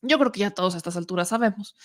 Yo creo que ya todos a estas alturas sabemos.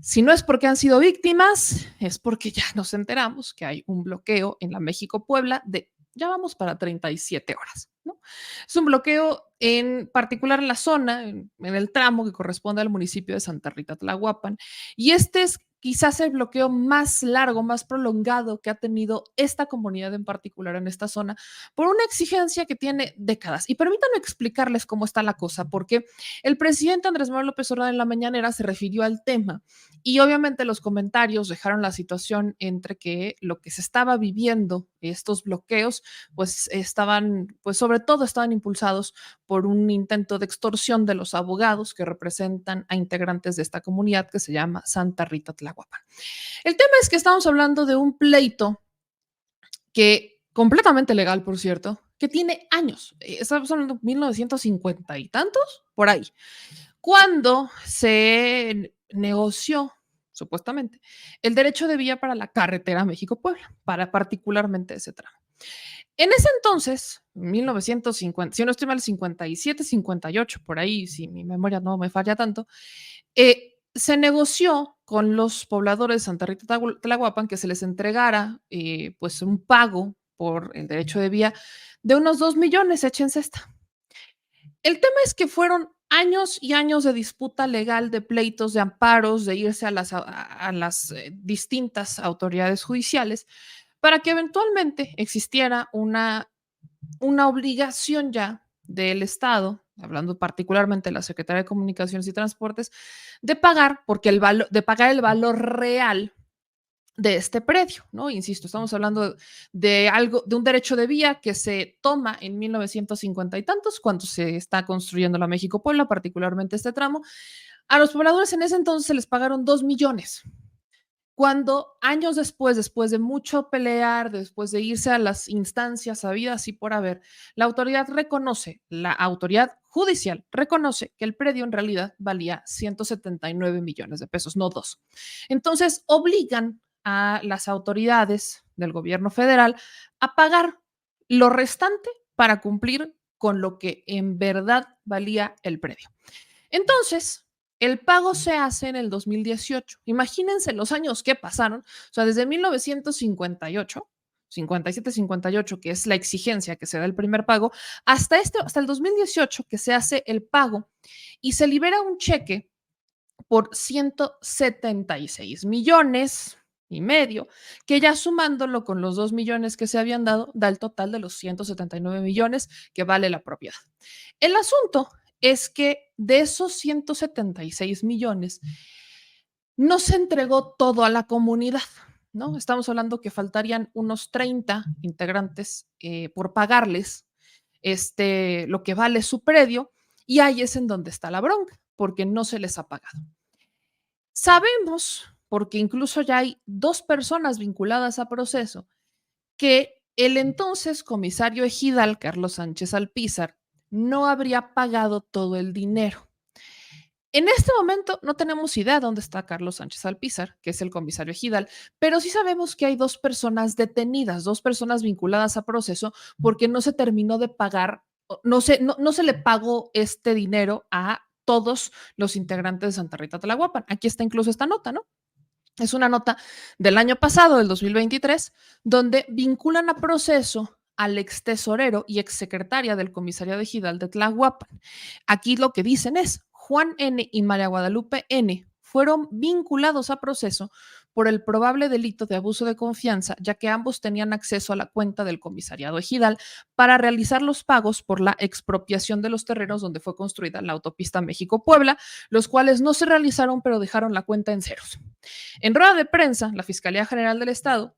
Si no es porque han sido víctimas, es porque ya nos enteramos que hay un bloqueo en la México-Puebla de, ya vamos para 37 horas, ¿no? Es un bloqueo en particular en la zona, en el tramo que corresponde al municipio de Santa Rita Tlahuapan. Y este es quizás el bloqueo más largo, más prolongado que ha tenido esta comunidad en particular en esta zona, por una exigencia que tiene décadas. Y permítanme explicarles cómo está la cosa, porque el presidente Andrés Manuel López Obrador en la mañanera se refirió al tema y obviamente los comentarios dejaron la situación entre que lo que se estaba viviendo, estos bloqueos, pues estaban, pues sobre todo estaban impulsados por un intento de extorsión de los abogados que representan a integrantes de esta comunidad que se llama Santa Rita Tlahuapan. El tema es que estamos hablando de un pleito que completamente legal, por cierto, que tiene años, estamos hablando de 1950 y tantos, por ahí, cuando se negoció, supuestamente, el derecho de vía para la carretera México-Puebla, para particularmente ese tramo. En ese entonces, 1950, si no estoy mal, 57, 58, por ahí, si mi memoria no me falla tanto, se negoció con los pobladores de Santa Rita Tlahuapan que se les entregara pues un pago por el derecho de vía de unos 2 millones, échense esta. El tema es que fueron años y años de disputa legal, de pleitos, de amparos, de irse a las distintas autoridades judiciales para que eventualmente existiera una obligación ya del Estado, hablando particularmente de la Secretaría de Comunicaciones y Transportes, de pagar, de pagar el valor real de este predio, ¿no? Insisto, estamos hablando de algo, de un derecho de vía que se toma en 1950 y tantos, cuando se está construyendo la México-Puebla, particularmente este tramo. A los pobladores en ese entonces se les pagaron 2 millones. Cuando años después, después de mucho pelear, después de irse a las instancias habidas y por haber, la autoridad judicial reconoce que el predio en realidad valía 179 millones de pesos, no dos. Entonces obligan a las autoridades del gobierno federal a pagar lo restante para cumplir con lo que en verdad valía el predio. Entonces, el pago se hace en el 2018. Imagínense los años que pasaron, o sea, desde 1958, 57, 58, que es la exigencia que se da el primer pago, hasta el 2018 que se hace el pago y se libera un cheque por 176 millones y medio, que ya sumándolo con los 2 millones que se habían dado, da el total de los 179 millones que vale la propiedad. El asunto es que de esos 176 millones no se entregó todo a la comunidad, ¿no? Estamos hablando que faltarían unos 30 integrantes por pagarles lo que vale su predio, y ahí es en donde está la bronca, porque no se les ha pagado. Sabemos, porque incluso ya hay 2 personas vinculadas a proceso, que el entonces comisario ejidal, Carlos Sánchez Alpizar, no habría pagado todo el dinero. En este momento no tenemos idea de dónde está Carlos Sánchez Alpizar, que es el comisario ejidal, pero sí sabemos que hay 2 personas detenidas, 2 personas vinculadas a proceso, porque no se terminó de pagar, no se le pagó este dinero a todos los integrantes de Santa Rita Tlahuapan. Aquí está incluso esta nota, ¿no? Es una nota del año pasado, del 2023, donde vinculan a proceso al ex tesorero y ex secretaria del comisariado ejidal de Tlahuapan. Aquí lo que dicen es, Juan N. y María Guadalupe N. fueron vinculados a proceso por el probable delito de abuso de confianza, ya que ambos tenían acceso a la cuenta del comisariado ejidal para realizar los pagos por la expropiación de los terrenos donde fue construida la autopista México-Puebla, los cuales no se realizaron pero dejaron la cuenta en ceros. En rueda de prensa, la Fiscalía General del Estado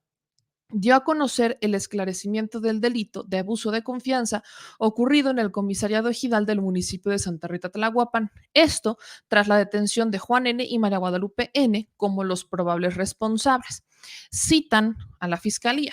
dio a conocer el esclarecimiento del delito de abuso de confianza ocurrido en el comisariado ejidal del municipio de Santa Rita Tlahuapan. Esto tras la detención de Juan N. y María Guadalupe N. como los probables responsables. Citan a la Fiscalía.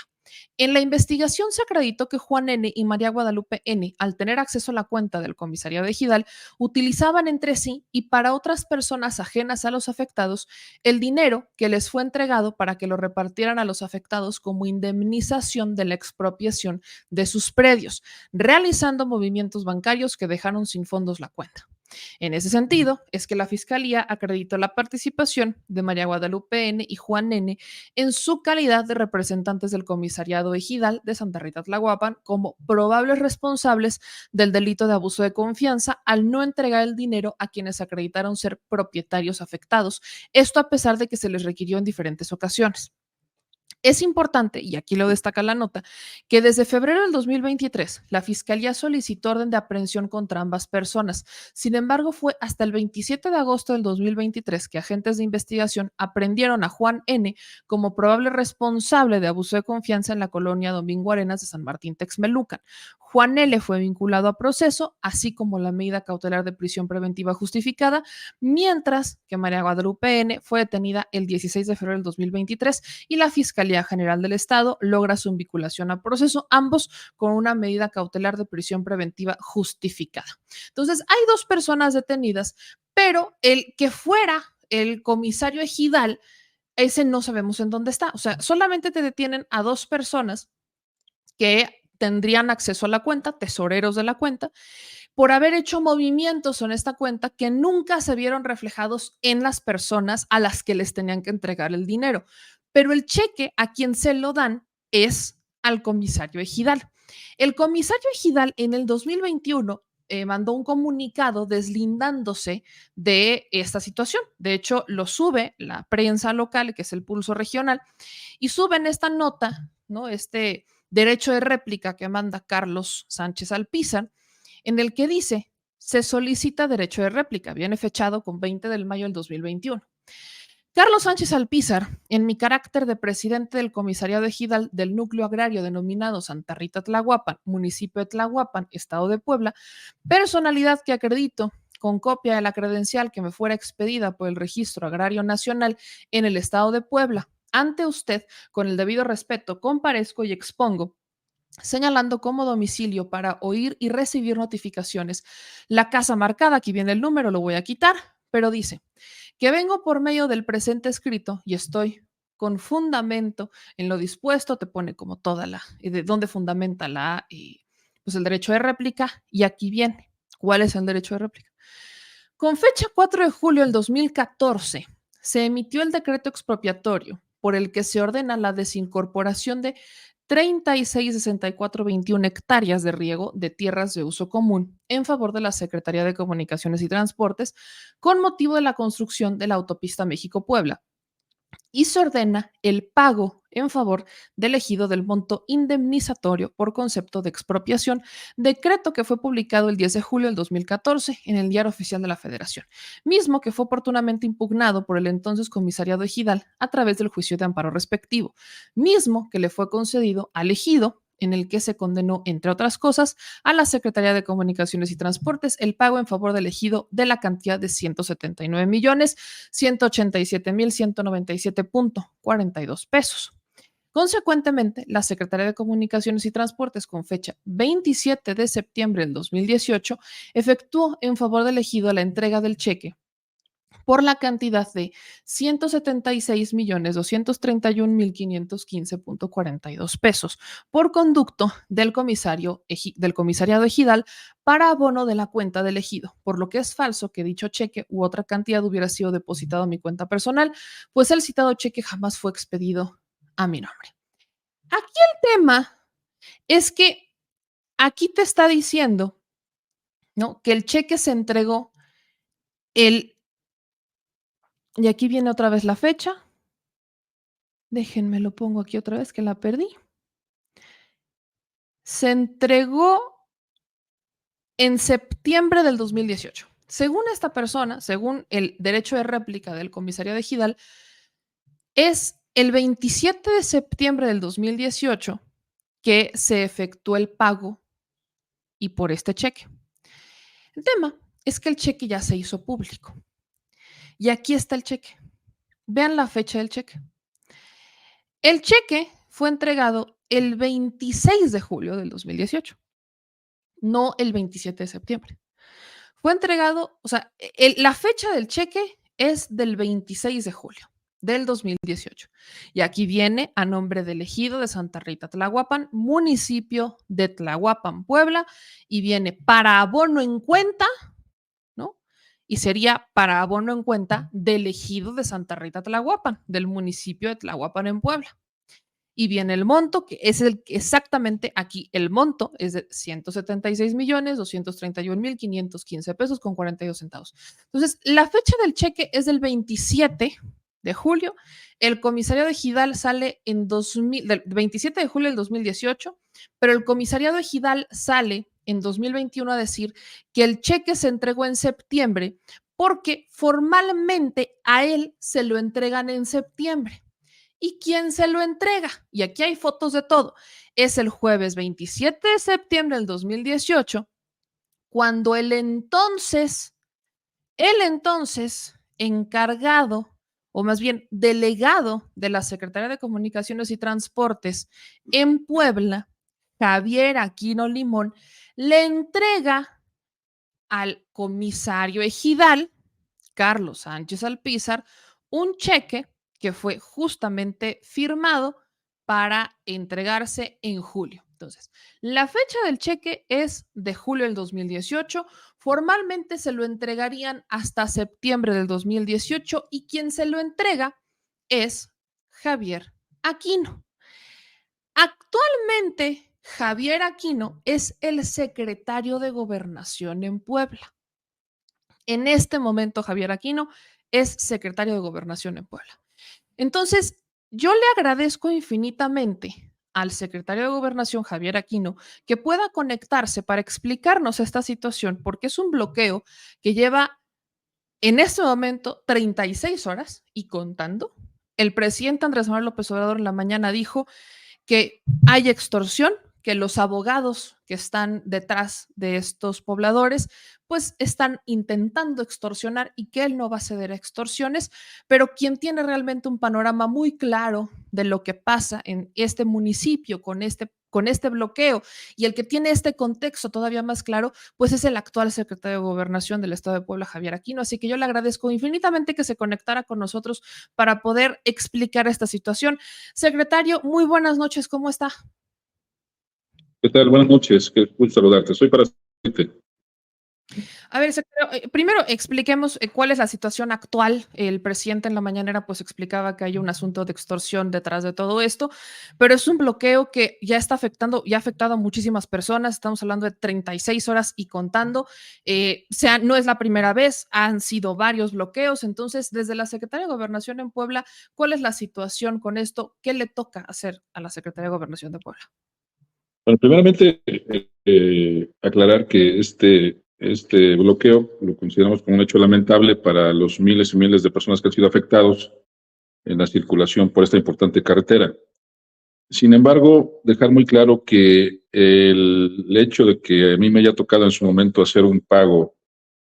En la investigación se acreditó que Juan N. y María Guadalupe N., al tener acceso a la cuenta del comisariado ejidal, utilizaban entre sí y para otras personas ajenas a los afectados el dinero que les fue entregado para que lo repartieran a los afectados como indemnización de la expropiación de sus predios, realizando movimientos bancarios que dejaron sin fondos la cuenta. En ese sentido, es que la Fiscalía acreditó la participación de María Guadalupe N. y Juan N. en su calidad de representantes del Comisariado Ejidal de Santa Rita Tlahuapan como probables responsables del delito de abuso de confianza al no entregar el dinero a quienes acreditaron ser propietarios afectados, esto a pesar de que se les requirió en diferentes ocasiones. Es importante, y aquí lo destaca la nota, que desde febrero del 2023 la Fiscalía solicitó orden de aprehensión contra ambas personas. Sin embargo, fue hasta el 27 de agosto del 2023 que agentes de investigación aprendieron a Juan N. como probable responsable de abuso de confianza en la colonia Domingo Arenas de San Martín Texmelucan. Juan L. fue vinculado a proceso, así como la medida cautelar de prisión preventiva justificada, mientras que María Guadalupe N. fue detenida el 16 de febrero del 2023 y la Fiscalía General del Estado logra su vinculación a proceso, ambos con una medida cautelar de prisión preventiva justificada. Entonces, hay dos personas detenidas, pero el que fuera el comisario ejidal, ese no sabemos en dónde está. O sea, solamente te detienen a dos personas que tendrían acceso a la cuenta, tesoreros de la cuenta, por haber hecho movimientos en esta cuenta que nunca se vieron reflejados en las personas a las que les tenían que entregar el dinero. Pero el cheque a quien se lo dan es al comisario ejidal. El comisario ejidal en el 2021 mandó un comunicado deslindándose de esta situación. De hecho, lo sube la prensa local, que es el Pulso Regional, y suben esta nota, ¿no? Este derecho de réplica que manda Carlos Sánchez Alpizar, en el que dice, se solicita derecho de réplica, viene fechado con 20 de mayo del 2021. Carlos Sánchez Alpizar, en mi carácter de presidente del Comisariado Ejidal del núcleo agrario denominado Santa Rita Tlahuapan, municipio de Tlahuapan, estado de Puebla, personalidad que acredito con copia de la credencial que me fuera expedida por el Registro Agrario Nacional en el estado de Puebla, ante usted, con el debido respeto, comparezco y expongo señalando como domicilio para oír y recibir notificaciones la casa marcada, aquí viene el número, lo voy a quitar, pero dice que vengo por medio del presente escrito y estoy con fundamento en lo dispuesto, te pone como toda de dónde fundamenta pues el derecho de réplica, y aquí viene, ¿cuál es el derecho de réplica? Con fecha 4 de julio del 2014, se emitió el decreto expropiatorio por el que se ordena la desincorporación de 36.6421 hectáreas de riego de tierras de uso común en favor de la Secretaría de Comunicaciones y Transportes con motivo de la construcción de la autopista México-Puebla, y se ordena el pago en favor del ejido del monto indemnizatorio por concepto de expropiación, decreto que fue publicado el 10 de julio del 2014 en el Diario Oficial de la Federación, mismo que fue oportunamente impugnado por el entonces Comisariado Ejidal a través del juicio de amparo respectivo, mismo que le fue concedido al ejido, en el que se condenó, entre otras cosas, a la Secretaría de Comunicaciones y Transportes el pago en favor del ejido de la cantidad de 179.187.197.42 pesos. Consecuentemente, la Secretaría de Comunicaciones y Transportes, con fecha 27 de septiembre del 2018, efectuó en favor del ejido la entrega del cheque por la cantidad de 176.231.515.42 pesos por conducto del comisariado ejidal para abono de la cuenta del ejido, por lo que es falso que dicho cheque u otra cantidad hubiera sido depositado a mi cuenta personal, pues el citado cheque jamás fue expedido a mi nombre. Aquí el tema es que aquí te está diciendo, ¿no?, que el cheque se entregó el, y aquí viene otra vez la fecha. Déjenme lo pongo aquí otra vez que la perdí. Se entregó en septiembre del 2018. Según esta persona, según el derecho de réplica del comisario de Ejidal, es el 27 de septiembre del 2018 que se efectuó el pago y por este cheque. El tema es que el cheque ya se hizo público. Y aquí está el cheque. Vean la fecha del cheque. El cheque fue entregado el 26 de julio del 2018, no el 27 de septiembre. Fue entregado, o sea, la fecha del cheque es del 26 de julio del 2018. Y aquí viene a nombre del ejido de Santa Rita Tlahuapan, municipio de Tlahuapan, Puebla, y viene para abono en cuenta, ¿no?, y sería para abono en cuenta del ejido de Santa Rita Tlahuapan, del municipio de Tlahuapan en Puebla. Y viene el monto, que es exactamente aquí, el monto es de 176,231,515 pesos con 42 centavos. Entonces, la fecha del cheque es del 27 de julio. El comisariado ejidal sale del 27 de julio del 2018, pero el comisariado ejidal sale en 2021 a decir que el cheque se entregó en septiembre porque formalmente a él se lo entregan en septiembre. ¿Y quién se lo entrega? Y aquí hay fotos de todo. Es el jueves 27 de septiembre del 2018, cuando el entonces encargado, o más bien delegado de la Secretaría de Comunicaciones y Transportes en Puebla, Javier Aquino Limón, le entrega al comisario ejidal, Carlos Sánchez Alpizar, un cheque que fue justamente firmado para entregarse en julio. Entonces, la fecha del cheque es de julio del 2018. Formalmente se lo entregarían hasta septiembre del 2018 y quien se lo entrega es Javier Aquino. Actualmente, Javier Aquino es el secretario de Gobernación en Puebla. En este momento, Javier Aquino es secretario de Gobernación en Puebla. Entonces, yo le agradezco infinitamente al secretario de Gobernación, Javier Aquino, que pueda conectarse para explicarnos esta situación, porque es un bloqueo que lleva en este momento 36 horas y contando. El presidente Andrés Manuel López Obrador en la mañana dijo que hay extorsión, que los abogados que están detrás de estos pobladores pues están intentando extorsionar y que él no va a ceder a extorsiones, pero quien tiene realmente un panorama muy claro de lo que pasa en este municipio con este bloqueo y el que tiene este contexto todavía más claro, pues es el actual secretario de Gobernación del Estado de Puebla, Javier Aquino. Así que yo le agradezco infinitamente que se conectara con nosotros para poder explicar esta situación. Secretario, muy buenas noches, ¿cómo está? ¿Qué tal? Buenas noches, qué gusto saludarte. Soy para servirte. A ver, secretario, primero expliquemos cuál es la situación actual. El presidente en la mañanera pues explicaba que hay un asunto de extorsión detrás de todo esto, pero es un bloqueo que ya está afectando, ya ha afectado a muchísimas personas. Estamos hablando de 36 horas y contando. No es la primera vez, han sido varios bloqueos. Entonces, desde la Secretaría de Gobernación en Puebla, ¿cuál es la situación con esto? ¿Qué le toca hacer a la Secretaría de Gobernación de Puebla? Bueno, primeramente, aclarar que este bloqueo lo consideramos como un hecho lamentable para los miles y miles de personas que han sido afectados en la circulación por esta importante carretera. Sin embargo, dejar muy claro que el hecho de que a mí me haya tocado en su momento hacer un pago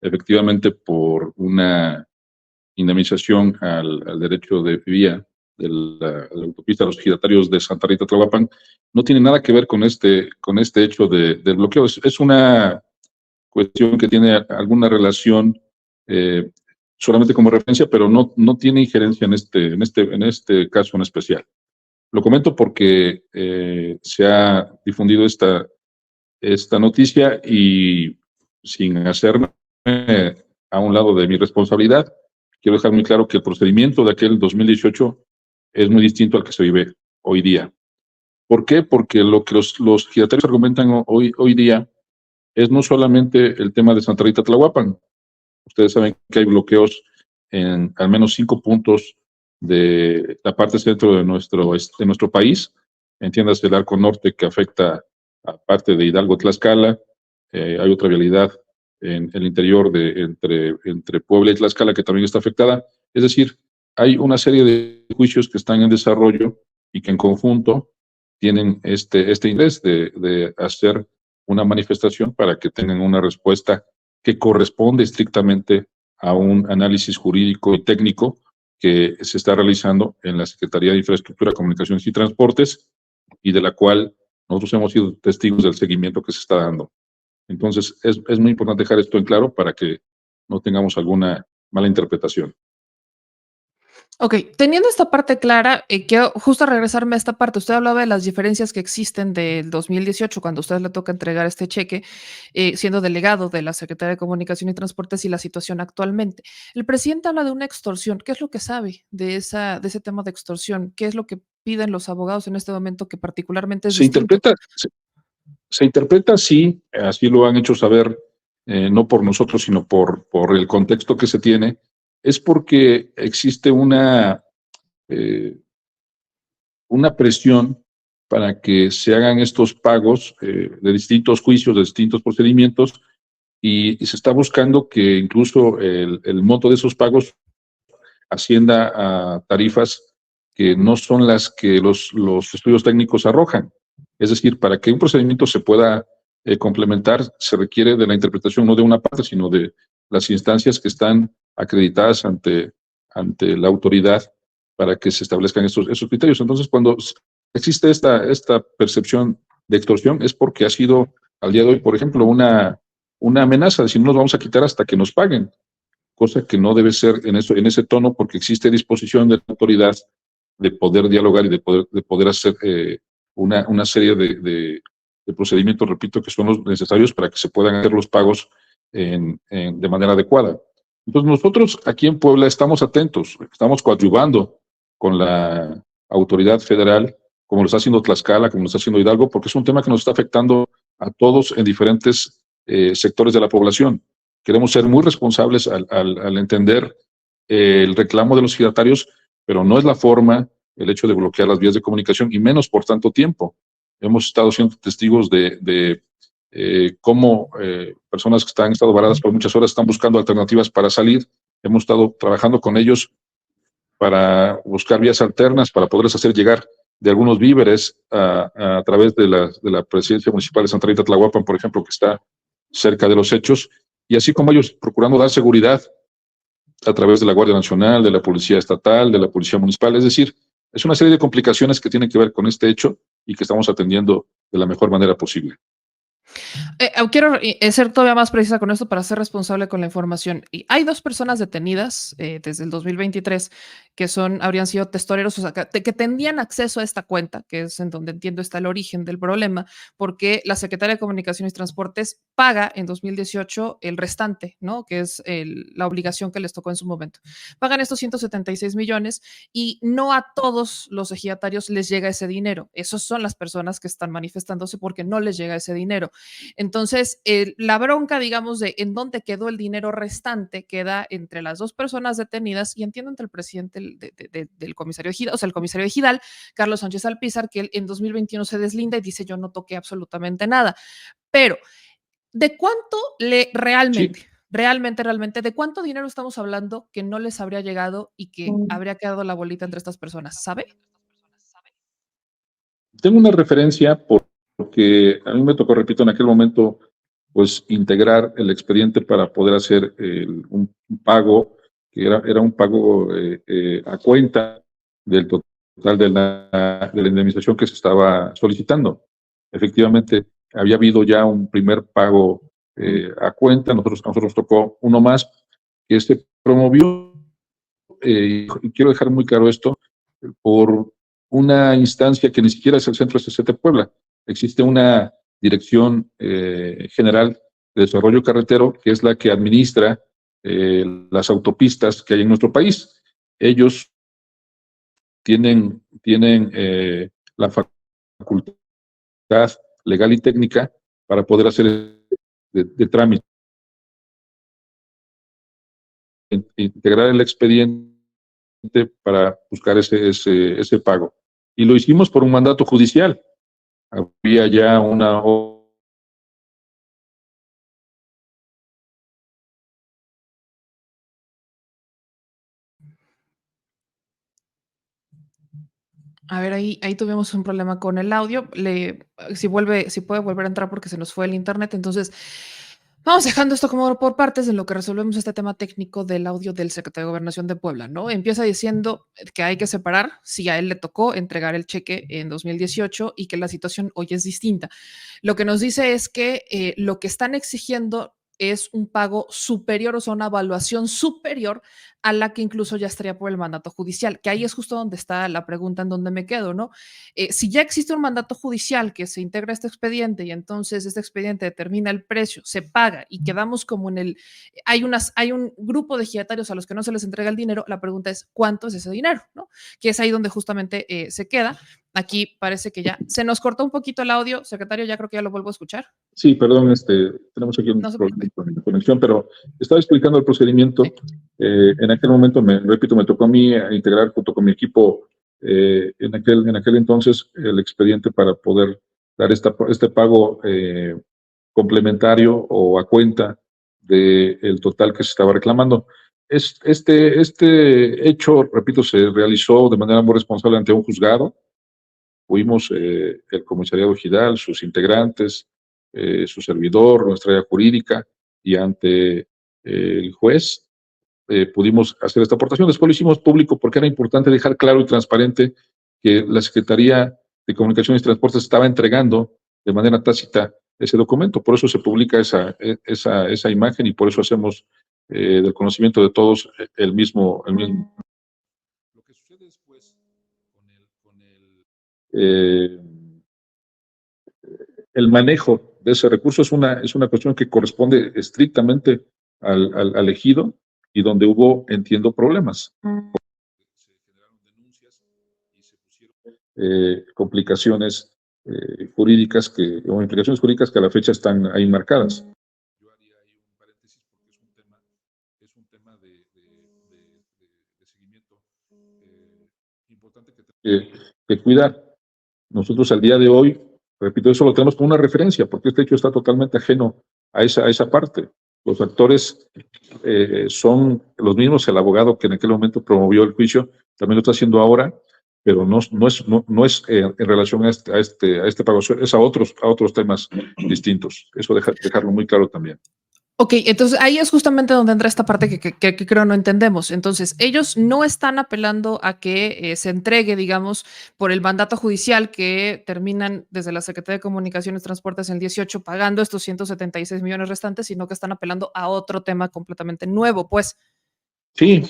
efectivamente por una indemnización al derecho de vía de la autopista a los ejidatarios de Santa Rita Tlahuapan, no tiene nada que ver con este hecho del bloqueo. Es una cuestión que tiene alguna relación solamente como referencia, pero no tiene injerencia en este caso en especial. Lo comento porque se ha difundido esta noticia y sin hacerme a un lado de mi responsabilidad, quiero dejar muy claro que el procedimiento de aquel 2018 es muy distinto al que se vive hoy día. ¿Por qué? Porque lo que los ejidatarios argumentan hoy día es no solamente el tema de Santa Rita Tlahuapan. Ustedes saben que hay bloqueos en al menos 5 puntos de la parte centro de nuestro país. Entiéndase el arco norte que afecta a parte de Hidalgo, Tlaxcala. Hay otra vialidad en el interior entre Puebla y Tlaxcala que también está afectada. Es decir, hay una serie de juicios que están en desarrollo y que en conjunto tienen este interés de hacer una manifestación para que tengan una respuesta que corresponde estrictamente a un análisis jurídico y técnico que se está realizando en la Secretaría de Infraestructura, Comunicaciones y Transportes y de la cual nosotros hemos sido testigos del seguimiento que se está dando. Entonces, es muy importante dejar esto en claro para que no tengamos alguna mala interpretación. Ok, teniendo esta parte clara, quiero justo regresarme a esta parte. Usted hablaba de las diferencias que existen del 2018, cuando a usted le toca entregar este cheque, siendo delegado de la Secretaría de Comunicación y Transportes y la situación actualmente. El presidente habla de una extorsión. ¿Qué es lo que sabe de ese tema de extorsión? ¿Qué es lo que piden los abogados en este momento que particularmente es Se distinto? interpreta, se interpreta así, así lo han hecho saber, no por nosotros, sino por el contexto que se tiene, es porque existe eh, una presión para que se hagan estos pagos de distintos juicios, de distintos procedimientos, y se está buscando que incluso el monto de esos pagos ascienda a tarifas que no son las que los estudios técnicos arrojan. Es decir, para que un procedimiento se pueda complementar, se requiere de la interpretación no de una parte, sino de las instancias que están acreditadas ante la autoridad para que se establezcan esos criterios. Entonces, cuando existe esta percepción de extorsión, es porque ha sido al día de hoy, por ejemplo, una amenaza, de si no nos vamos a quitar hasta que nos paguen, cosa que no debe ser en ese tono, porque existe disposición de la autoridad de poder dialogar y de poder hacer una serie de procedimientos, repito, que son los necesarios para que se puedan hacer los pagos de manera adecuada. Entonces nosotros aquí en Puebla estamos atentos, estamos coadyuvando con la autoridad federal, como lo está haciendo Tlaxcala, como lo está haciendo Hidalgo, porque es un tema que nos está afectando a todos en diferentes sectores de la población. Queremos ser muy responsables al entender el reclamo de los giratarios, pero no es la forma el hecho de bloquear las vías de comunicación, y menos por tanto tiempo. Hemos estado siendo testigos de cómo personas que están en estado varadas por muchas horas están buscando alternativas para salir. Hemos estado trabajando con ellos para buscar vías alternas, para poderles hacer llegar de algunos víveres a través de la presidencia municipal de Santa Rita Tlahuapan, por ejemplo, que está cerca de los hechos, y así como ellos procurando dar seguridad a través de la Guardia Nacional, de la Policía Estatal, de la Policía Municipal. Es decir, es una serie de complicaciones que tienen que ver con este hecho y que estamos atendiendo de la mejor manera posible. Quiero ser todavía más precisa con esto para ser responsable con la información. Y hay dos personas detenidas desde el 2023 que habrían sido tesoreros, o sea, que tendrían acceso a esta cuenta, que es en donde entiendo está el origen del problema, porque la Secretaría de Comunicaciones y Transportes paga en 2018 el restante, ¿no? Que es la obligación que les tocó en su momento. Pagan estos 176 millones y no a todos los ejidatarios les llega ese dinero. Esas son las personas que están manifestándose porque no les llega ese dinero. Entonces, la bronca, digamos, de en dónde quedó el dinero restante queda entre las dos personas detenidas y entiendo entre el presidente del comisario Ejidal, o sea, el comisario Ejidal, Carlos Sánchez Alpizar, que él en 2021 se deslinda y dice yo no toqué absolutamente nada. Pero, ¿de cuánto Sí, realmente, de cuánto dinero estamos hablando que no les habría llegado y que habría quedado la bolita entre estas personas? ¿Sabe? tengo una referencia porque a mí me tocó, repito, en aquel momento, pues integrar el expediente para poder hacer un pago, que era un pago a cuenta del total de la indemnización que se estaba solicitando. Efectivamente, había habido ya un primer pago a cuenta, nosotros nos tocó uno más, que se promovió, y quiero dejar muy claro esto, por una instancia que ni siquiera es el Centro SCT Puebla. Existe una Dirección General de Desarrollo Carretero, que es la que administra las autopistas que hay en nuestro país. Ellos tienen la facultad legal y técnica para poder hacer de trámite, integrar el expediente para buscar ese pago. Y lo hicimos por un mandato judicial. Había ya una. A ver, ahí tuvimos un problema con el audio. Si puede volver a entrar porque se nos fue el internet. Entonces, vamos dejando esto como por partes en lo que resolvemos este tema técnico del audio del secretario de Gobernación de Puebla, ¿no? Empieza diciendo que hay que separar si a él le tocó entregar el cheque en 2018 y que la situación hoy es distinta. Lo que nos dice es que lo que están exigiendo es un pago superior, o sea, una evaluación superior a la que incluso ya estaría por el mandato judicial, que ahí es justo donde está la pregunta en donde me quedo, ¿no? Si ya existe un mandato judicial que se integra a este expediente y entonces este expediente determina el precio, se paga y quedamos como en hay un grupo de ejidatarios a los que no se les entrega el dinero, la pregunta es, ¿cuánto es ese dinero? ¿No? Que es ahí donde justamente se queda. Aquí parece que ya se nos cortó un poquito el audio, secretario, ya creo que ya lo vuelvo a escuchar. Sí, perdón, tenemos aquí un No se problema preocupe. con la conexión, pero estaba explicando el procedimiento. Sí. En aquel momento, repito, me tocó a mí integrar junto con mi equipo en aquel entonces el expediente para poder dar este pago complementario o a cuenta del total que se estaba reclamando. Este hecho, repito, se realizó de manera muy responsable ante un juzgado. Fuimos el comisariado Gidal, sus integrantes, su servidor, nuestra área jurídica, y ante el juez pudimos hacer esta aportación. Después lo hicimos público porque era importante dejar claro y transparente que la Secretaría de Comunicaciones y Transportes estaba entregando de manera tácita ese documento. Por eso se publica esa imagen y por eso hacemos del conocimiento de todos el mismo. Lo que sucede después eh, el manejo de ese recurso es una cuestión que corresponde estrictamente al ejido y donde hubo, entiendo, problemas. Se generaron denuncias y se pusieron complicaciones jurídicas o implicaciones jurídicas que a la fecha están ahí marcadas. Yo haría ahí un paréntesis porque es un tema de seguimiento importante que tenemos que cuidar. Nosotros al día de hoy, repito, eso lo tenemos como una referencia, porque este hecho está totalmente ajeno a esa parte. Los actores son los mismos, el abogado que en aquel momento promovió el juicio también lo está haciendo ahora, pero no es en relación a este pago, es a otros temas distintos. Eso dejarlo muy claro también. Ok, entonces ahí es justamente donde entra esta parte que creo no entendemos. Entonces, ellos no están apelando a que se entregue, digamos, por el mandato judicial que terminan desde la Secretaría de Comunicaciones y Transportes en el 18 pagando estos 176 millones restantes, sino que están apelando a otro tema completamente nuevo, pues. Sí,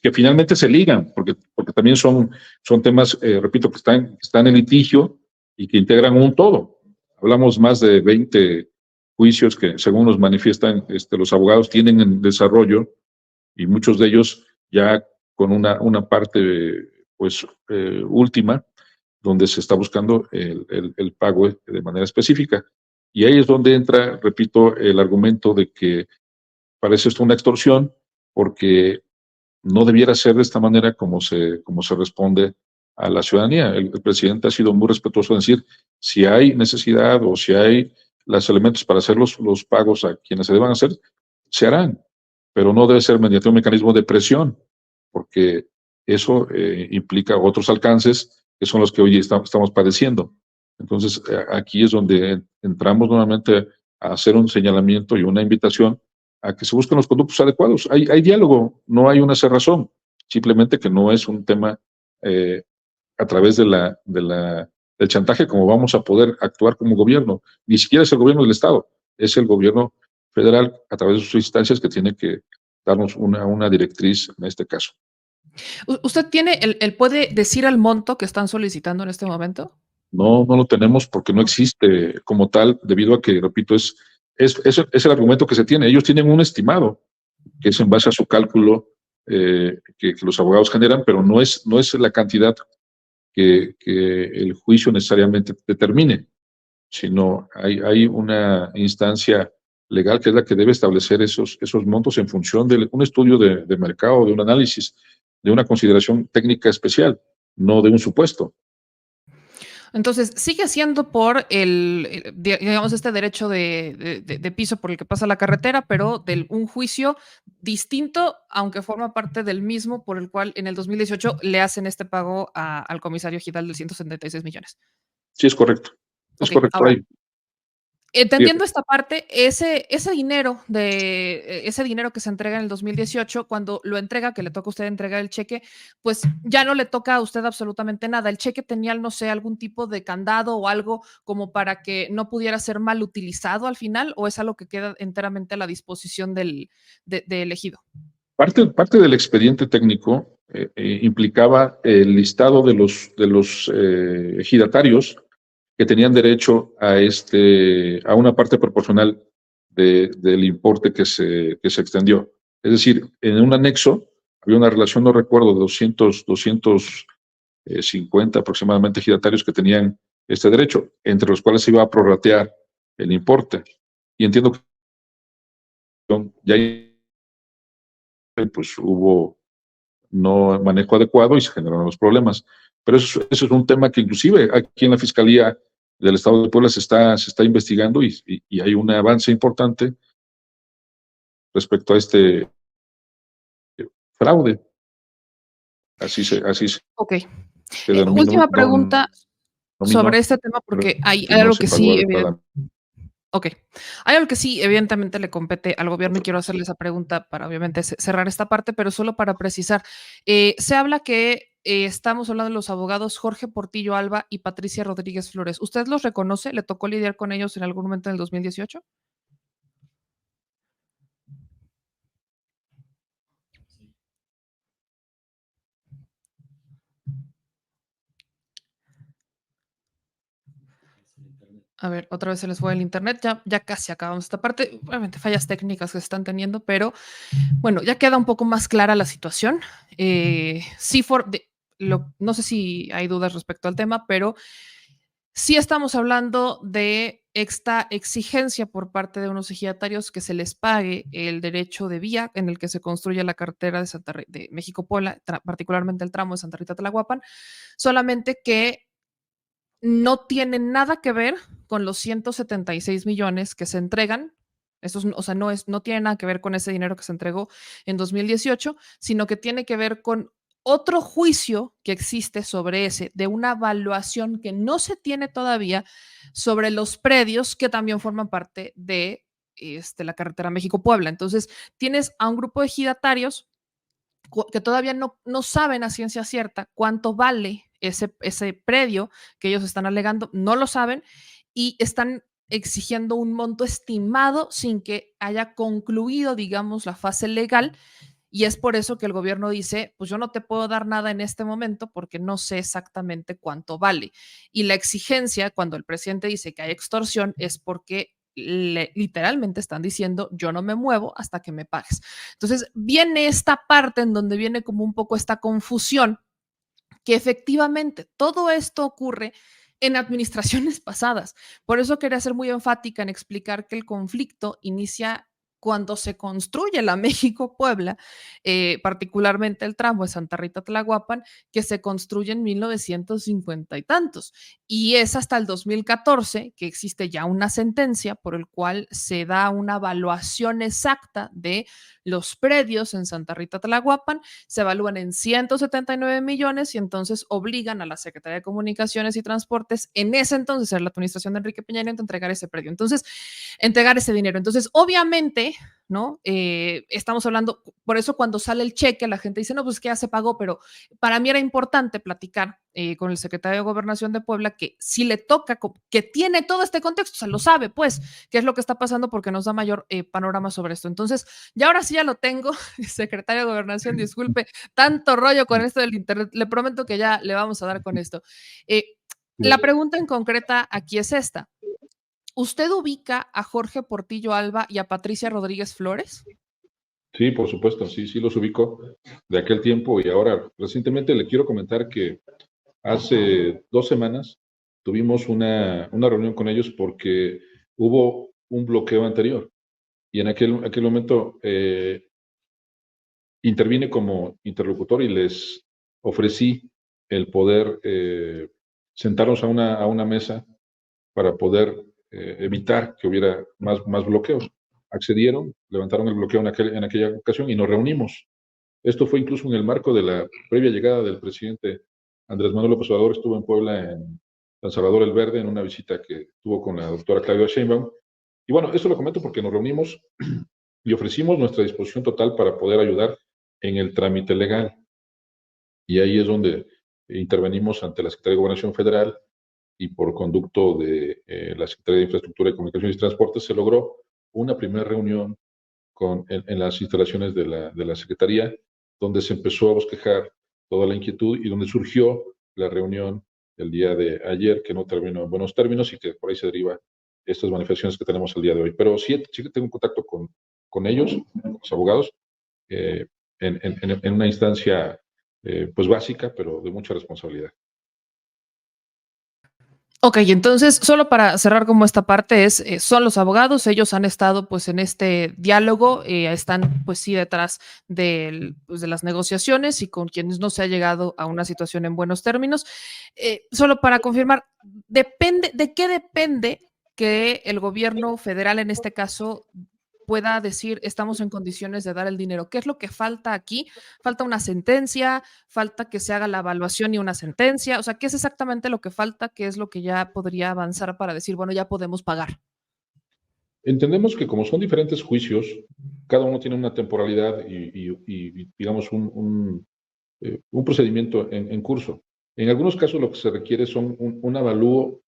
que finalmente se ligan, porque también son temas, repito, que están en litigio y que integran un todo. Hablamos más de 20 juicios que, según nos manifiestan los abogados, tienen en desarrollo y muchos de ellos ya con una parte pues última, donde se está buscando el pago de manera específica. Y ahí es donde entra, repito, el argumento de que parece esto una extorsión, porque no debiera ser de esta manera como se responde a la ciudadanía. El presidente ha sido muy respetuoso en decir, si hay necesidad o si hay los elementos para hacer los pagos a quienes se deban hacer, se harán, pero no debe ser mediante un mecanismo de presión, porque eso implica otros alcances que son los que hoy estamos padeciendo. Entonces, aquí es donde entramos nuevamente a hacer un señalamiento y una invitación a que se busquen los conductos adecuados. Hay diálogo, no hay una cerrazón, simplemente que no es un tema a través del chantaje como vamos a poder actuar como gobierno. Ni siquiera es el gobierno del Estado, es el gobierno federal a través de sus instancias que tiene que darnos una directriz en este caso. ¿Usted tiene puede decir el monto que están solicitando en este momento? No lo tenemos porque no existe como tal, debido a que, repito, es el argumento que se tiene. Ellos tienen un estimado, que es en base a su cálculo que los abogados generan, pero no es la cantidad que el juicio necesariamente determine, sino hay una instancia legal que es la que debe establecer esos montos en función de un estudio de mercado, de un análisis, de una consideración técnica especial, no de un supuesto. Entonces, sigue siendo por digamos, este derecho de piso por el que pasa la carretera, pero de un juicio distinto, aunque forma parte del mismo por el cual en el 2018 le hacen este pago al comisario Gidal de 176 millones. Sí, es correcto. Es Ok, correcto ahora, ahí. entendiendo esta parte, ese dinero ese dinero que se entrega en el 2018, cuando lo entrega, que le toca a usted entregar el cheque, pues ya no le toca a usted absolutamente nada. El cheque tenía, no sé, algún tipo de candado o algo como para que no pudiera ser mal utilizado al final, o es algo que queda enteramente a la disposición de elegido. Parte del expediente técnico implicaba el listado de los ejidatarios que tenían derecho a una parte proporcional del importe que se extendió. Es decir, en un anexo había una relación, no recuerdo, de 250 aproximadamente ejidatarios que tenían este derecho, entre los cuales se iba a prorratear el importe. Y entiendo que ya pues hubo no manejo adecuado y se generaron los problemas. Pero eso es un tema que inclusive aquí en la Fiscalía del Estado de Puebla se está investigando y hay un avance importante respecto a este fraude. Así se Ok. denomina, Última pregunta nominó, sobre este tema, porque hay que no algo se que pagó sí, adecuadamente. ok. Hay algo que sí, evidentemente le compete al gobierno y quiero hacerle esa pregunta para obviamente cerrar esta parte, pero solo para precisar. Se habla que estamos hablando de los abogados Jorge Portillo Alba y Patricia Rodríguez Flores. ¿Usted los reconoce? ¿Le tocó lidiar con ellos en algún momento en el 2018? A ver, otra vez se les fue el internet. Ya casi acabamos esta parte. Obviamente fallas técnicas que se están teniendo, pero bueno, ya queda un poco más clara la situación. Sí, no sé si hay dudas respecto al tema, pero sí estamos hablando de esta exigencia por parte de unos ejidatarios que se les pague el derecho de vía en el que se construye la carretera de México-Puebla, particularmente el tramo de Santa Rita Tlahuapan, solamente que no tiene nada que ver con los 176 millones que se entregan. Eso o sea, no tiene nada que ver con ese dinero que se entregó en 2018, sino que tiene que ver con otro juicio que existe sobre ese, de una evaluación que no se tiene todavía sobre los predios que también forman parte de la carretera México-Puebla. Entonces, tienes a un grupo de ejidatarios que todavía no saben a ciencia cierta cuánto vale ese predio que ellos están alegando, no lo saben y están exigiendo un monto estimado sin que haya concluido, digamos, la fase legal. Y es por eso que el gobierno dice, pues yo no te puedo dar nada en este momento porque no sé exactamente cuánto vale. Y la exigencia, cuando el presidente dice que hay extorsión, es porque literalmente están diciendo, yo no me muevo hasta que me pagues. Entonces viene esta parte en donde viene como un poco esta confusión, que efectivamente todo esto ocurre en administraciones pasadas. Por eso quería ser muy enfática en explicar que el conflicto inicia cuando se construye la México-Puebla, particularmente el tramo de Santa Rita Tlahuapan, que se construye en 1950 y tantos. Y es hasta el 2014 que existe ya una sentencia por el cual se da una evaluación exacta de los predios en Santa Rita Tlahuapan, se evalúan en 179 millones y entonces obligan a la Secretaría de Comunicaciones y Transportes, en ese entonces era la administración de Enrique Peña Nieto, a entregar ese predio. Entonces, entregar ese dinero. Entonces, obviamente, ¿no? Estamos hablando, por eso cuando sale el cheque, la gente dice, no, pues que ya se pagó, pero para mí era importante platicar con el secretario de Gobernación de Puebla que si le toca, que tiene todo este contexto, o sea, lo sabe, pues, qué es lo que está pasando porque nos da mayor panorama sobre esto. Entonces, y ahora sí ya lo tengo, secretario de Gobernación, disculpe, tanto rollo con esto del internet, le prometo que ya le vamos a dar con esto. La pregunta en concreta aquí es esta. ¿Usted ubica a Jorge Portillo Alba y a Patricia Rodríguez Flores? Sí, por supuesto, sí los ubico de aquel tiempo y ahora recientemente le quiero comentar que hace 2 semanas tuvimos una reunión con ellos porque hubo un bloqueo anterior y en aquel momento intervine como interlocutor y les ofrecí el poder sentarnos a una mesa para poder evitar que hubiera más bloqueos. Accedieron, levantaron el bloqueo en aquella ocasión y nos reunimos. Esto fue incluso en el marco de la previa llegada del presidente Andrés Manuel López Obrador. Estuvo en Puebla, en San Salvador el Verde, en una visita que tuvo con la doctora Claudia Sheinbaum, Y bueno, esto lo comento porque nos reunimos y ofrecimos nuestra disposición total para poder ayudar en el trámite legal. Y ahí es donde intervenimos ante la Secretaría de Gobernación Federal y por conducto de la Secretaría de Infraestructura y Comunicaciones y Transportes se logró una primera reunión en las instalaciones de la Secretaría, donde se empezó a bosquejar toda la inquietud y donde surgió la reunión el día de ayer, que no terminó en buenos términos y que por ahí se deriva estas manifestaciones que tenemos el día de hoy. Pero sí, sí que tengo contacto con ellos, con los abogados, eh, en una instancia pues básica, pero de mucha responsabilidad. Ok, entonces, solo para cerrar como esta parte es, son los abogados, ellos han estado pues en este diálogo, están pues sí detrás pues, de las negociaciones y con quienes no se ha llegado a una situación en buenos términos. Solo para confirmar, ¿de qué depende que el gobierno federal en este caso pueda decir estamos en condiciones de dar el dinero? ¿Qué es lo que falta aquí? ¿Falta una sentencia? ¿Falta que se haga la evaluación y una sentencia? O sea, ¿qué es exactamente lo que falta? ¿Qué es lo que ya podría avanzar para decir, bueno, ya podemos pagar? Entendemos que como son diferentes juicios, cada uno tiene una temporalidad y digamos, un procedimiento en curso. En algunos casos lo que se requiere son un avalúo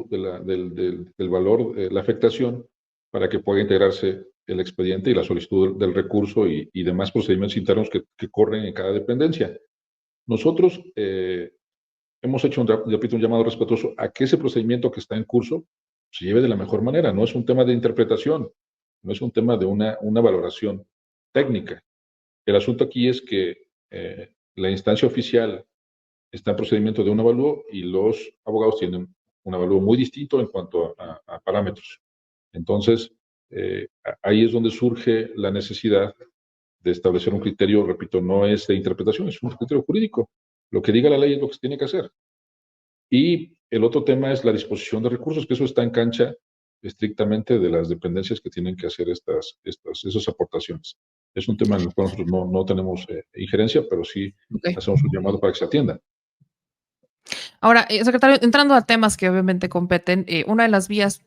del valor, de la afectación, para que pueda integrarse el expediente y la solicitud del recurso y demás procedimientos internos que corren en cada dependencia. Nosotros hemos hecho repito, un llamado respetuoso a que ese procedimiento que está en curso se lleve de la mejor manera. No es un tema de interpretación, no es un tema de una valoración técnica. El asunto aquí es que la instancia oficial está en procedimiento de un avalúo y los abogados tienen un avalúo muy distinto en cuanto a parámetros. Entonces, ahí es donde surge la necesidad de establecer un criterio, repito, no es de interpretación, es un criterio jurídico. Lo que diga la ley es lo que se tiene que hacer. Y el otro tema es la disposición de recursos, que eso está en cancha estrictamente de las dependencias que tienen que hacer esas aportaciones. Es un tema en el cual nosotros no tenemos injerencia, pero sí Okay. hacemos un llamado para que se atienda. Ahora, secretario, entrando a temas que obviamente competen, una de las vías,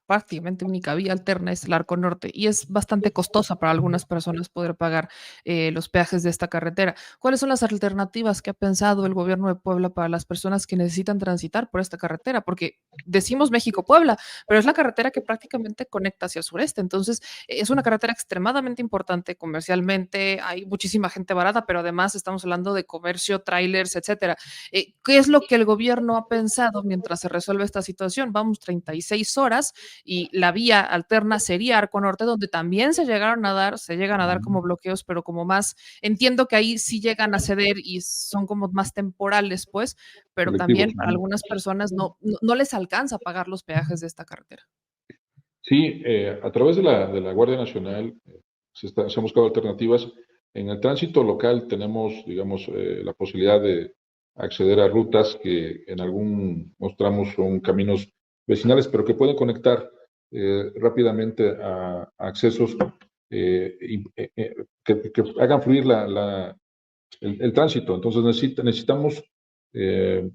prácticamente única vía alterna es el Arco Norte y es bastante costosa para algunas personas poder pagar los peajes de esta carretera. ¿Cuáles son las alternativas que ha pensado el gobierno de Puebla para las personas que necesitan transitar por esta carretera? Porque decimos México-Puebla, pero es la carretera que prácticamente conecta hacia el sureste. Entonces, es una carretera extremadamente importante comercialmente, hay muchísima gente barata, pero además estamos hablando de comercio, trailers, etcétera. ¿Qué es lo que el gobierno ha pensado mientras se resuelve esta situación? Vamos 36 horas y la vía alterna sería Arco Norte, donde también se llegan a dar como bloqueos, pero como más, entiendo que ahí sí llegan a ceder y son como más temporales, pues, pero Selectivos. también para algunas personas no les alcanza a pagar los peajes de esta carretera. Sí, a través de la Guardia Nacional se han buscado alternativas. En el tránsito local tenemos, digamos, la posibilidad de acceder a rutas que en algunos tramos son caminos vecinales, pero que pueden conectar rápidamente a accesos que hagan fluir el tránsito. Entonces necesitamos eh,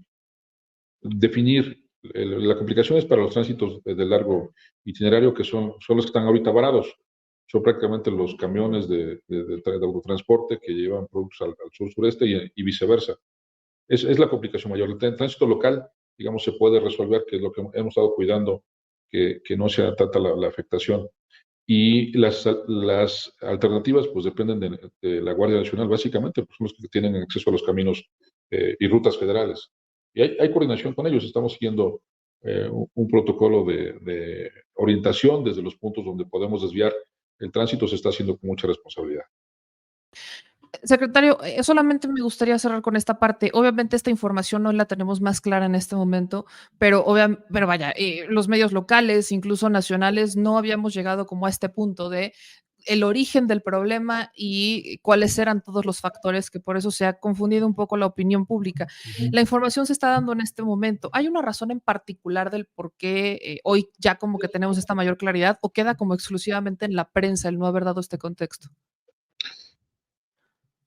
definir las complicaciones para los tránsitos de largo itinerario, que son los que están ahorita varados. Son prácticamente los camiones de autotransporte que llevan productos al sur-sureste y viceversa. Es la complicación mayor. El tránsito local, digamos, se puede resolver, que es lo que hemos estado cuidando, que no sea tanta la afectación. Y las alternativas, pues dependen de la Guardia Nacional, básicamente, pues son los que tienen acceso a los caminos y rutas federales. Y hay coordinación con ellos. Estamos siguiendo un protocolo de orientación desde los puntos donde podemos desviar. El tránsito se está haciendo con mucha responsabilidad. Secretario, solamente me gustaría cerrar con esta parte. Obviamente esta información no la tenemos más clara en este momento, pero vaya, los medios locales, incluso nacionales, no habíamos llegado como a este punto de el origen del problema y cuáles eran todos los factores que por eso se ha confundido un poco la opinión pública. La información se está dando en este momento. ¿Hay una razón en particular del por qué hoy ya como que tenemos esta mayor claridad o queda como exclusivamente en la prensa el no haber dado este contexto?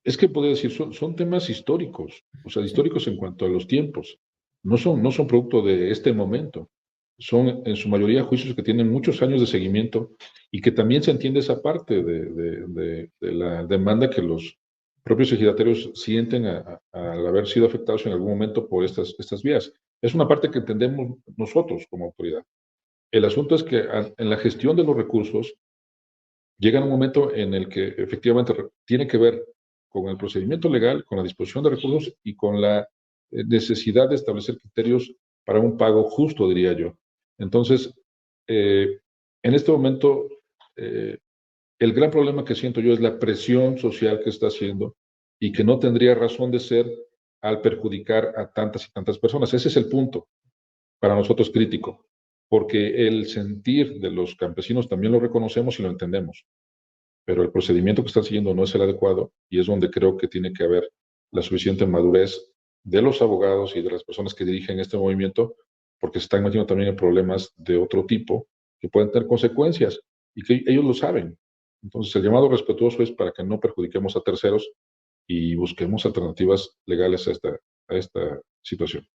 Es que podría decir, son temas históricos, o sea, Sí. históricos en cuanto a los tiempos. No son producto de este momento. son en su mayoría juicios que tienen muchos años de seguimiento y que también se entiende esa parte de la demanda que los propios ejidatarios sienten al haber sido afectados en algún momento por estas vías. Es una parte que entendemos nosotros como autoridad. El asunto es que en la gestión de los recursos llega un momento en el que efectivamente tiene que ver con el procedimiento legal, con la disposición de recursos y con la necesidad de establecer criterios para un pago justo, diría yo. Entonces, en este momento, eh, el gran problema que siento yo es la presión social que está haciendo y que no tendría razón de ser al perjudicar a tantas y tantas personas. Ese es el punto para nosotros crítico, porque el sentir de los campesinos también lo reconocemos y lo entendemos, pero el procedimiento que están siguiendo no es el adecuado y es donde creo que tiene que haber la suficiente madurez de los abogados y de las personas que dirigen este movimiento, porque se están metiendo también en problemas de otro tipo que pueden tener consecuencias y que ellos lo saben. Entonces, el llamado respetuoso es para que no perjudiquemos a terceros y busquemos alternativas legales a esta situación.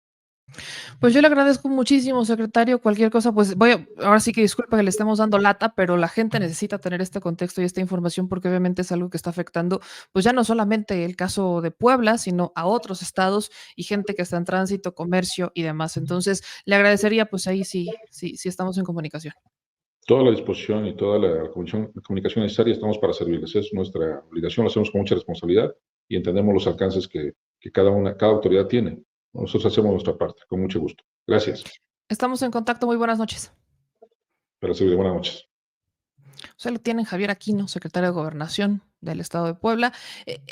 Pues yo le agradezco muchísimo, secretario. Cualquier cosa, pues ahora sí que disculpa que le estemos dando lata, pero la gente necesita tener este contexto y esta información porque obviamente es algo que está afectando, pues ya no solamente el caso de Puebla, sino a otros estados y gente que está en tránsito, comercio y demás. Entonces, le agradecería, pues ahí sí estamos en comunicación. Toda la disposición y toda la comunicación necesaria estamos para servirles. Es nuestra obligación, lo hacemos con mucha responsabilidad y entendemos los alcances que cada autoridad tiene. Nosotros hacemos nuestra parte, con mucho gusto. Gracias. Estamos en contacto. Muy buenas noches. Para servir. Buenas noches. Usted lo tiene Javier Aquino, secretario de Gobernación del Estado de Puebla.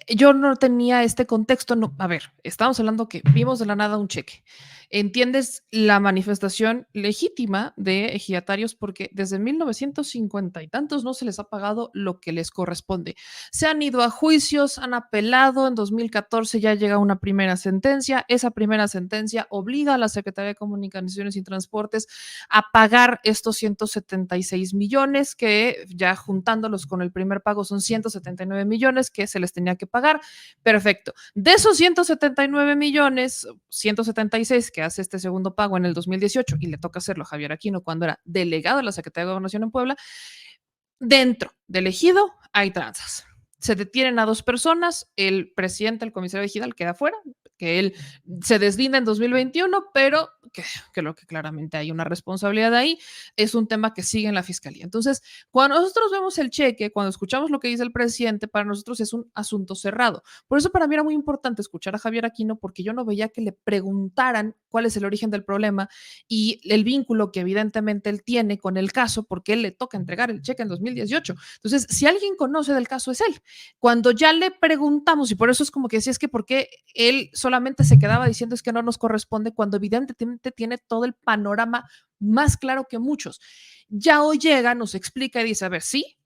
Yo no tenía este contexto. No, a ver, estamos hablando que vimos de la nada un cheque. ¿Entiendes la manifestación legítima de ejidatarios? Porque desde 1950 y tantos no se les ha pagado lo que les corresponde. Se han ido a juicios, han apelado. En 2014 ya llega una primera sentencia. Esa primera sentencia obliga a la Secretaría de Comunicaciones y Transportes a pagar estos 176 millones, que ya juntándolos con el primer pago son 179 millones que se les tenía que pagar. Perfecto. De esos 179 millones, 176 que hace este segundo pago en el 2018 y le toca hacerlo a Javier Aquino cuando era delegado de la Secretaría de Gobernación en Puebla, dentro del ejido hay tranzas. Se detienen a 2 personas, el presidente, el comisario ejidal queda fuera, que él se deslinda en 2021, pero creo que claramente hay una responsabilidad ahí, es un tema que sigue en la fiscalía. Entonces, cuando nosotros vemos el cheque, cuando escuchamos lo que dice el presidente, para nosotros es un asunto cerrado. Por eso para mí era muy importante escuchar a Javier Aquino, porque yo no veía que le preguntaran cuál es el origen del problema y el vínculo que evidentemente él tiene con el caso, porque él le toca entregar el cheque en 2018. Entonces, si alguien conoce del caso es él. Cuando ya le preguntamos, y por eso es como que si es que por qué él solamente se quedaba diciendo es que no nos corresponde, cuando evidentemente tiene todo el panorama más claro que muchos. Ya hoy llega, nos explica y dice, a ver, sí,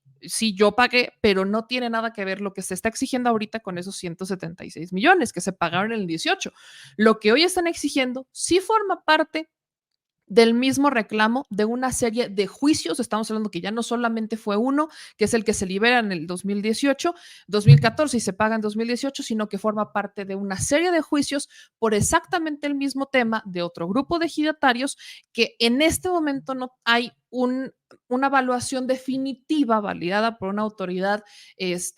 yo pagué, pero no tiene nada que ver lo que se está exigiendo ahorita con esos 176 millones que se pagaron en el 18. Lo que hoy están exigiendo sí forma parte del mismo reclamo de una serie de juicios. Estamos hablando que ya no solamente fue uno, que es el que se libera en el 2018, 2014 y se paga en 2018, sino que forma parte de una serie de juicios por exactamente el mismo tema de otro grupo de ejidatarios que en este momento no hay una evaluación definitiva validada por una autoridad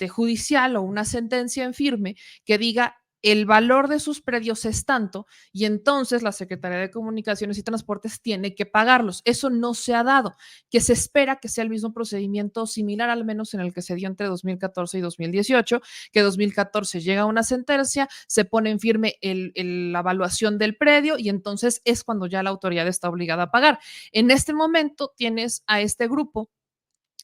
judicial o una sentencia en firme que diga el valor de sus predios es tanto y entonces la Secretaría de Comunicaciones y Transportes tiene que pagarlos. Eso no se ha dado, que se espera que sea el mismo procedimiento similar al menos en el que se dio entre 2014 y 2018, que 2014 llega una sentencia, se pone en firme la evaluación del predio y entonces es cuando ya la autoridad está obligada a pagar. En este momento tienes a este grupo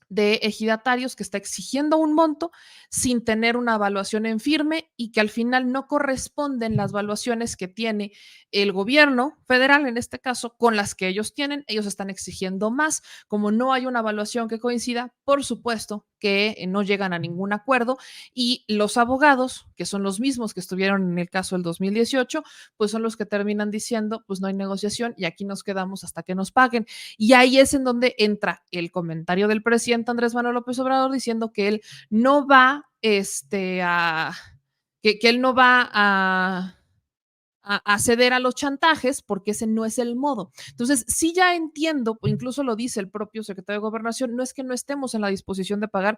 de ejidatarios que está exigiendo un monto sin tener una evaluación en firme y que al final no corresponden las evaluaciones que tiene el gobierno federal, en este caso, con las que ellos tienen. Ellos están exigiendo más. Como no hay una evaluación que coincida, por supuesto que no llegan a ningún acuerdo y los abogados, que son los mismos que estuvieron en el caso del 2018, pues son los que terminan diciendo, pues no hay negociación y aquí nos quedamos hasta que nos paguen. Y ahí es en donde entra el comentario del presidente Andrés Manuel López Obrador diciendo que él no va, que él no va a ceder a los chantajes, porque ese no es el modo. Entonces, sí ya entiendo, incluso lo dice el propio secretario de Gobernación, no es que no estemos en la disposición de pagar,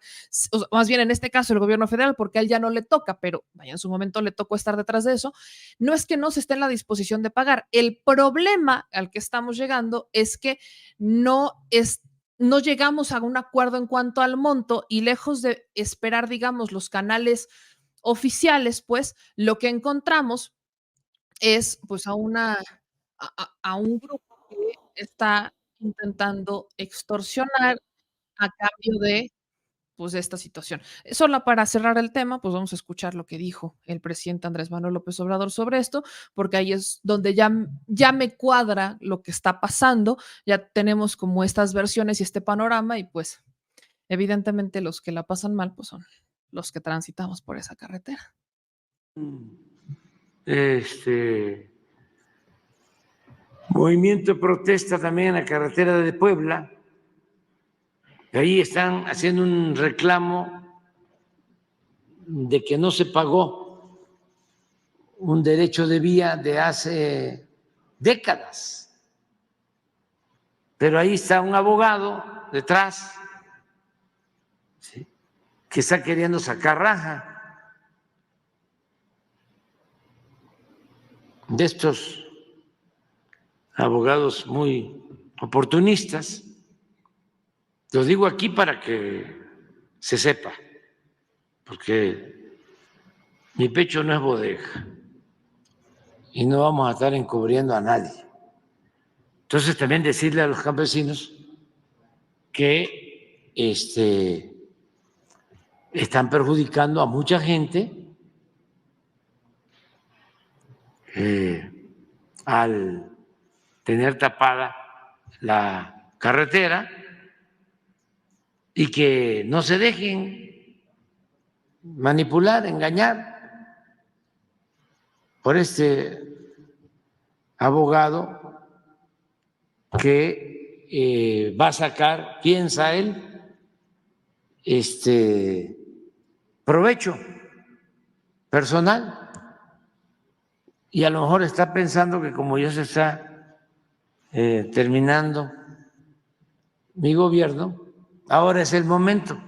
o sea, más bien en este caso el gobierno federal, porque a él ya no le toca, pero vaya, en su momento le tocó estar detrás de eso, no es que no se esté en la disposición de pagar. El problema al que estamos llegando es que no llegamos a un acuerdo en cuanto al monto y lejos de esperar, digamos, los canales oficiales, pues lo que encontramos es pues a un grupo que está intentando extorsionar a cambio de pues de esta situación. Solo para cerrar el tema, pues vamos a escuchar lo que dijo el presidente Andrés Manuel López Obrador sobre esto, porque ahí es donde ya me cuadra lo que está pasando, ya tenemos como estas versiones y este panorama y pues evidentemente los que la pasan mal pues son los que transitamos por esa carretera. Movimiento de protesta también en la carretera de Puebla. Ahí están haciendo un reclamo de que no se pagó un derecho de vía de hace décadas. Pero ahí está un abogado detrás, ¿sí?, que está queriendo sacar raja de estos abogados muy oportunistas. Lo digo aquí para que se sepa, porque mi pecho no es bodega y no vamos a estar encubriendo a nadie. Entonces también decirle a los campesinos que están perjudicando a mucha gente al tener tapada la carretera y que no se dejen manipular, engañar por este abogado que va a sacar, piensa él, provecho personal, y a lo mejor está pensando que como ya se está terminando mi gobierno, ahora es el momento.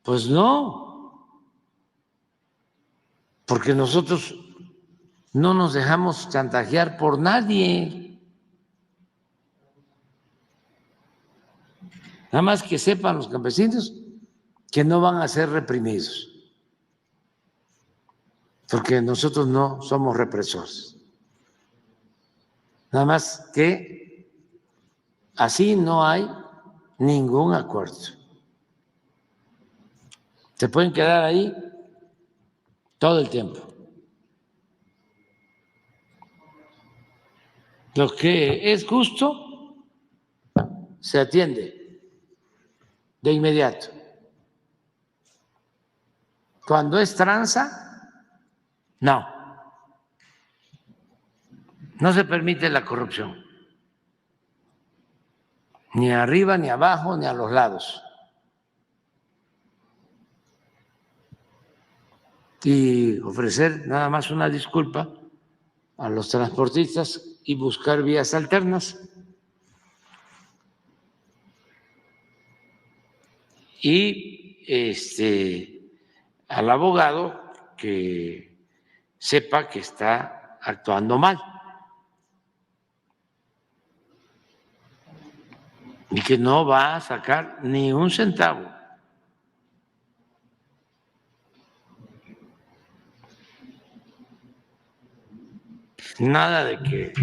Pues no, porque nosotros no nos dejamos chantajear por nadie. Nada más que sepan los campesinos que no van a ser reprimidos, porque nosotros no somos represores. Nada más que así no hay ningún acuerdo. Se pueden quedar ahí todo el tiempo. Lo que es justo se atiende de inmediato. Cuando es tranza, no. No se permite la corrupción, ni arriba, ni abajo, ni a los lados. Y ofrecer nada más una disculpa a los transportistas y buscar vías alternas. Y al abogado que sepa que está actuando mal y que no va a sacar ni un centavo. Nada de que,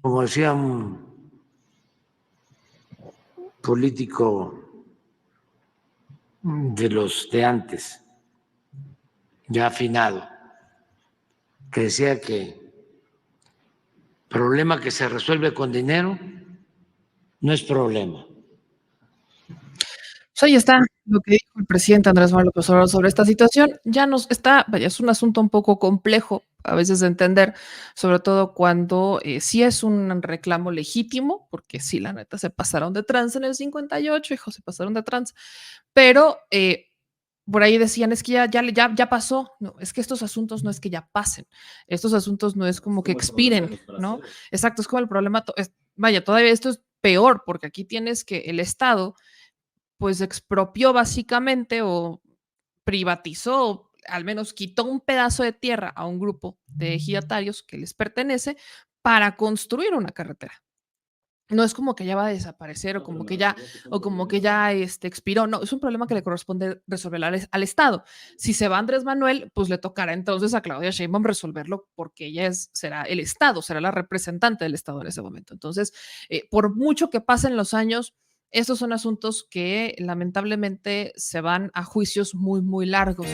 como decía un político de los de antes, ya afinado, que decía que problema que se resuelve con dinero no es problema. Pues ahí está lo que dijo el presidente Andrés Manuel López Obrador sobre esta situación. Ya nos está, vaya, es un asunto un poco complejo a veces de entender, sobre todo cuando sí es un reclamo legítimo, porque sí, la neta, se pasaron de trans en el 58, hijo, se pasaron de trans, pero por ahí decían, es que ya pasó. No, es que estos asuntos no es que ya pasen. Estos asuntos no es como que expiren, ¿no? Exacto, es como el problema. Vaya, todavía esto es peor, porque aquí tienes que el Estado, pues expropió básicamente o privatizó, al menos quitó un pedazo de tierra a un grupo de ejidatarios que les pertenece para construir una carretera. No es como que ya va a desaparecer o como que ya, expiró. No, es un problema que le corresponde resolver al Estado. Si se va Andrés Manuel, pues le tocará entonces a Claudia Sheinbaum resolverlo porque ella será el Estado, será la representante del Estado en ese momento. Entonces, por mucho que pasen los años, estos son asuntos que lamentablemente se van a juicios muy, muy largos.